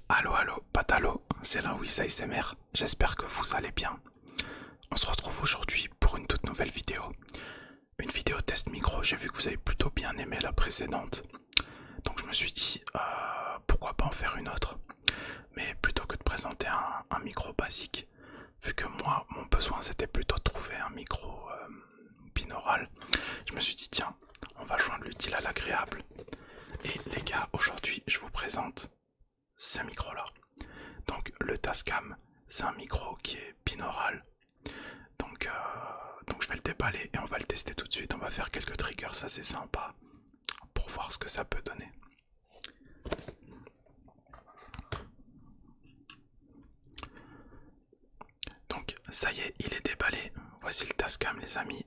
Allo allo, Patalo, c'est la Wiz ASMR, j'espère que vous allez bien. On se retrouve aujourd'hui pour une toute nouvelle vidéo. Une vidéo test micro, j'ai vu que vous avez plutôt bien aimé la précédente. Donc je me suis dit, pourquoi pas en faire une autre. Mais plutôt que de présenter un micro basique, vu que moi, mon besoin c'était plutôt de trouver un micro binaural, je me suis dit, tiens, on va joindre l'utile à l'agréable. Et les gars, aujourd'hui, je vous présente ce micro-là. Donc le Tascam, c'est un micro qui est binaural. Donc je vais le déballer et on va le tester tout de suite. On va faire quelques triggers assez sympas pour voir ce que ça peut donner. Donc ça y est, il est déballé. Voici le Tascam les amis.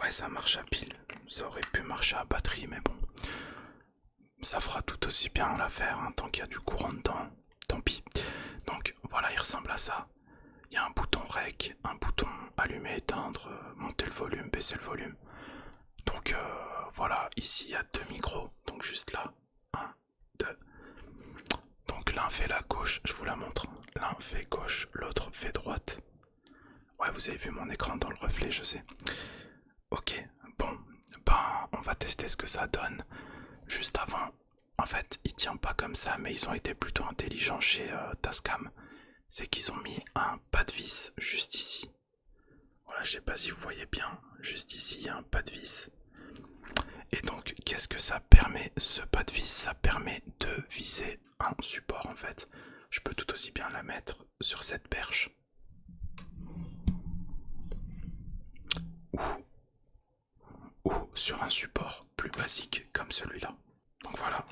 Ouais, ça marche à pile. Ça aurait pu marcher à batterie mais bon. Ça fera tout aussi bien l'affaire hein, tant qu'il y a du courant dedans. Tant pis. Donc voilà, il ressemble à ça. Il y a un bouton rec, un bouton allumer, éteindre, monter le volume, baisser le volume. Donc voilà, ici il y a deux micros, donc juste là, un, deux. Donc l'un fait la gauche, je vous la montre. L'un fait gauche, l'autre fait droite. Ouais, vous avez vu mon écran dans le reflet, je sais. Ok, bon, ben on va tester ce que ça donne. Juste avant, en fait, il tient pas comme ça, mais ils ont été plutôt intelligents chez Tascam. C'est qu'ils ont mis un pas de vis juste ici. Voilà, je sais pas si vous voyez bien, juste ici il y a un pas de vis. Et donc qu'est-ce que ça permet, ce pas de vis? Ça permet de visser un support en fait. Je peux tout aussi bien la mettre sur cette perche ou sur un support plus basique comme celui-là. Donc voilà,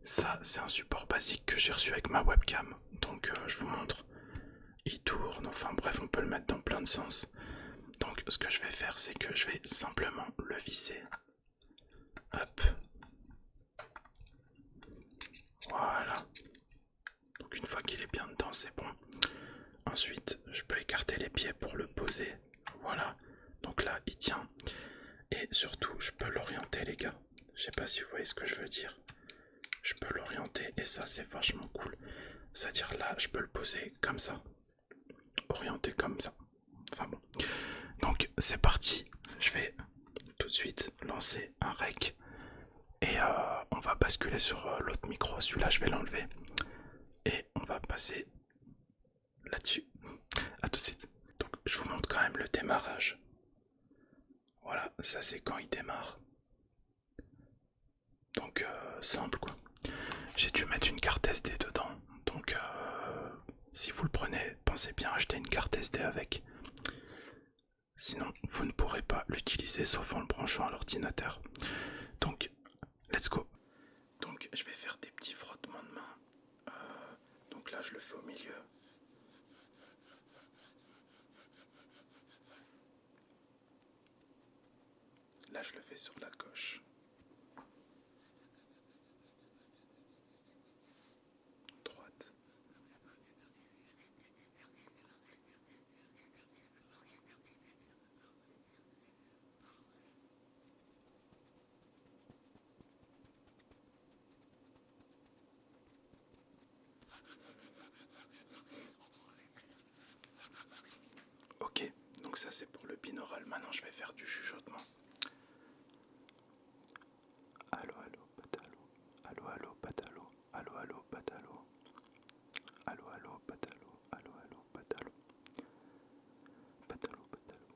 ça c'est un support basique que j'ai reçu avec ma webcam. Donc je vous montre, il tourne, enfin bref on peut le mettre dans plein de sens. Donc ce que je vais faire c'est que je vais simplement le visser. Hop. Voilà. Donc une fois qu'il est bien dedans, c'est bon. Ensuite, je peux écarter les pieds pour le poser. Voilà. Donc là, il tient. Et surtout, je peux l'orienter, les gars. Je sais pas si vous voyez ce que je veux dire. Je peux l'orienter et ça, c'est vachement cool. C'est-à-dire là, je peux le poser comme ça. Orienté comme ça. Enfin bon. Donc, c'est parti. Je vais tout de suite lancer un rec. Et on va basculer sur l'autre micro. Celui-là, je vais l'enlever. Et on va passer là-dessus. A tout de suite. Donc je vous montre quand même le démarrage. Voilà, ça c'est quand il démarre. Donc simple quoi. J'ai dû mettre une carte SD dedans. Donc si vous le prenez, pensez bien acheter une carte SD avec. Sinon vous ne pourrez pas l'utiliser sauf en le branchant à l'ordinateur. Donc let's go. Donc je vais faire des petits frottements de main. Donc là je le fais au milieu. Là je le fais sur la gauche. Droite. Ok, donc ça c'est pour le binaural. Maintenant je vais faire du chuchotement. Allo allo patalo, allo allo patalo, allo allo patalo, allo allo patalo, allo allo patalo, patalo patalo.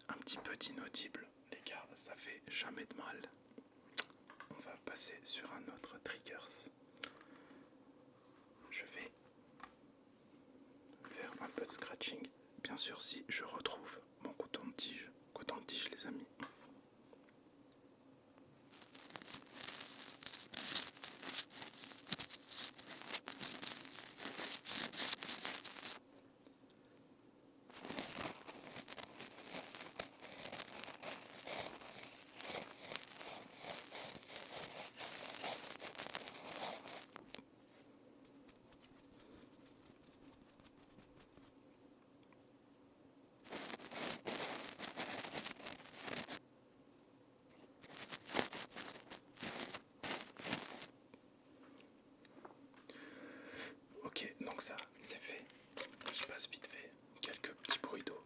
Un petit peu d'inaudible, les gars, ça fait jamais de mal. On va passer sur un autre triggers. Je vais faire un peu de scratching. Bien sûr, si je retrouve mon coton de tige, les amis. que ça c'est fait, je passe vite fait quelques petits bruits d'eau.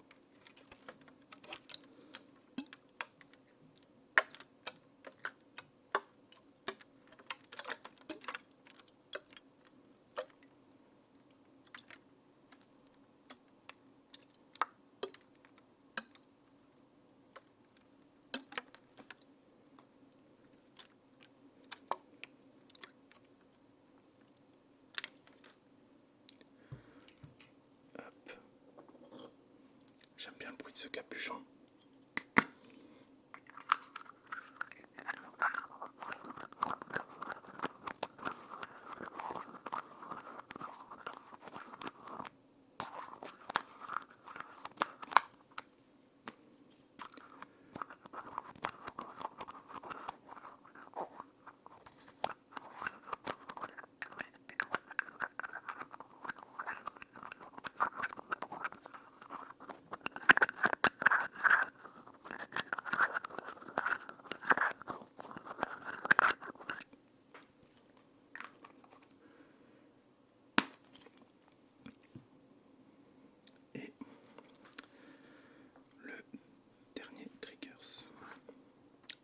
J'aime bien le bruit de ce capuchon.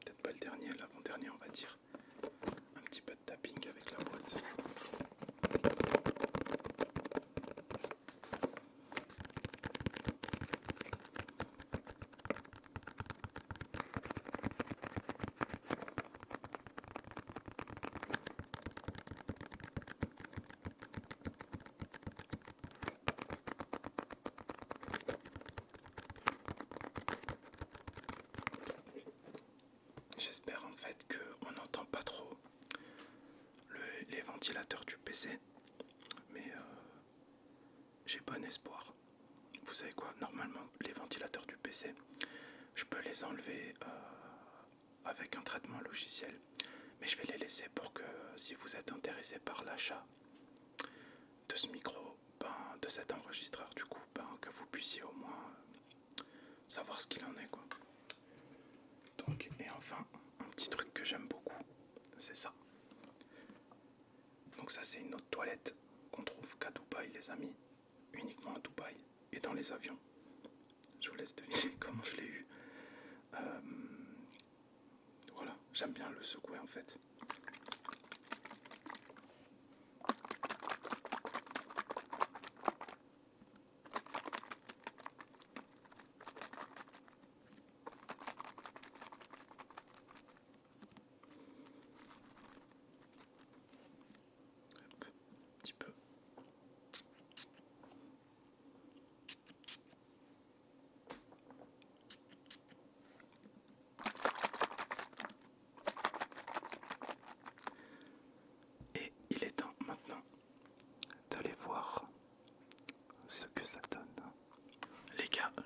Peut-être pas le dernier, l'avant-dernier on va dire. Un petit peu de tapping avec la boîte. J'espère en fait qu'on n'entend pas trop les ventilateurs du PC, mais j'ai bon espoir. Vous savez quoi, normalement les ventilateurs du PC, je peux les enlever avec un traitement logiciel, mais je vais les laisser pour que si vous êtes intéressé par l'achat de ce micro, de cet enregistreur du coup, que vous puissiez au moins savoir ce qu'il en est quoi. Donc, et enfin, un petit truc que j'aime beaucoup, c'est ça. Donc ça c'est une autre toilette qu'on trouve qu'à Dubaï les amis, uniquement à Dubaï et dans les avions. Je vous laisse deviner comment je l'ai eu. Voilà, j'aime bien le secouer en fait.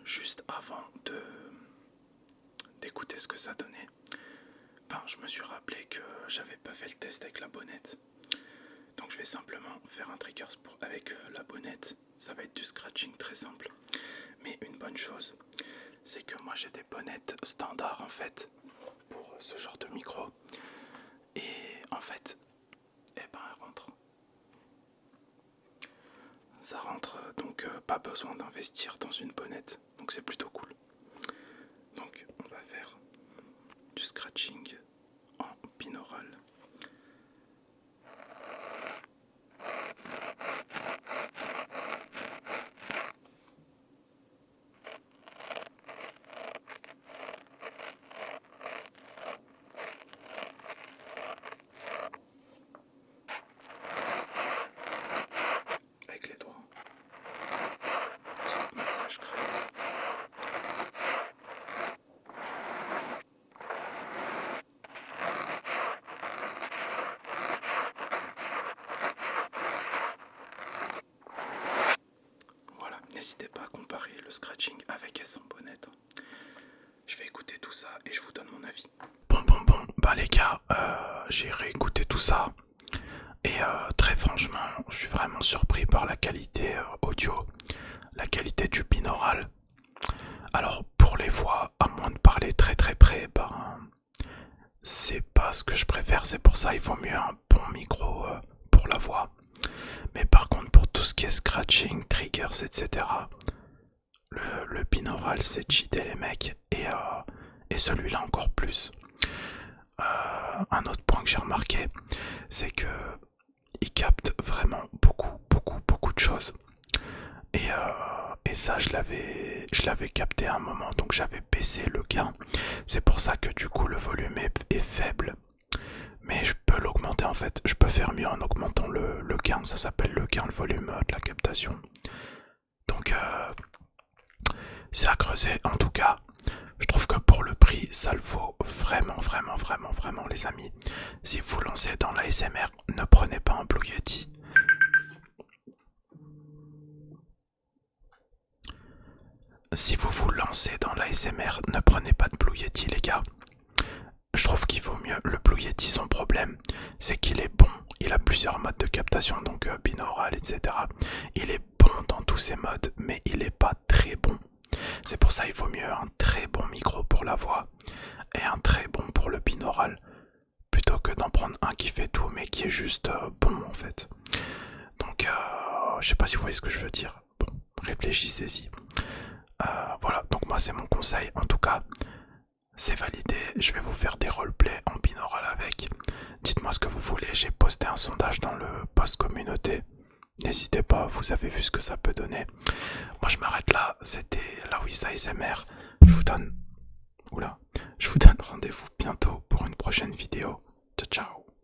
Juste avant d'écouter ce que ça donnait, je me suis rappelé que j'avais pas fait le test avec la bonnette. Donc je vais simplement faire un triggers avec la bonnette. Ça va être du scratching très simple. Mais une bonne chose, c'est que moi j'ai des bonnettes standards en fait pour ce genre de micro. Et en fait, elle rentre. Ça rentre, donc pas besoin d'investir dans une bonnette, donc c'est plutôt cool. Donc on va faire du scratching en binaural. Avec les doigts. Petit massage crânien. Voilà, n'hésitez pas à comparer le scratching avec et sans bonnette. Je vais écouter tout ça et je vous donne mon avis. Bon, les gars, j'ai réécouté tout ça. Et très franchement, je suis vraiment surpris par la qualité audio, la qualité du binaural. Alors pour les voix, à moins de parler très près, c'est pas ce que je préfère, c'est pour ça il vaut mieux un bon micro pour la voix. Mais par contre pour tout tout ce qui est scratching, triggers, etc. Le binaural c'est cheaté les mecs et celui-là encore plus. Un autre point que j'ai remarqué, c'est que il capte vraiment beaucoup de choses. Et ça je l'avais capté à un moment, donc j'avais baissé le gain. C'est pour ça que du coup le volume est faible. Mais je peux l'augmenter en fait, je peux faire mieux en augmentant le gain, ça s'appelle le gain, le volume de la captation. Donc c'est à creuser en tout cas. Je trouve que pour le prix, ça le vaut vraiment les amis. Si vous lancez dans l'ASMR, ne prenez pas un Blue Yeti. Si vous vous lancez dans l'ASMR, ne prenez pas de Blue Yeti les gars. Je trouve qu'il vaut mieux. Le Blue Yeti, son problème, c'est qu'il est bon. Il a plusieurs modes de captation, donc binaural, etc. Il est bon dans tous ces modes, mais il n'est pas très bon. C'est pour ça qu'il vaut mieux un très bon micro pour la voix et un très bon pour le binaural, plutôt que d'en prendre un qui fait tout, mais qui est juste bon en fait. Donc, je sais pas si vous voyez ce que je veux dire. Bon, réfléchissez-y. Voilà, donc moi c'est mon conseil. En tout cas, c'est validé. Je vais vous faire des roleplays en binaural avec. Dites-moi ce que vous voulez. J'ai posté un sondage dans le post communauté. N'hésitez pas, vous avez vu ce que ça peut donner. Moi je m'arrête là. C'était Lawis ASMR. Je vous donne rendez-vous bientôt pour une prochaine vidéo. Ciao ciao.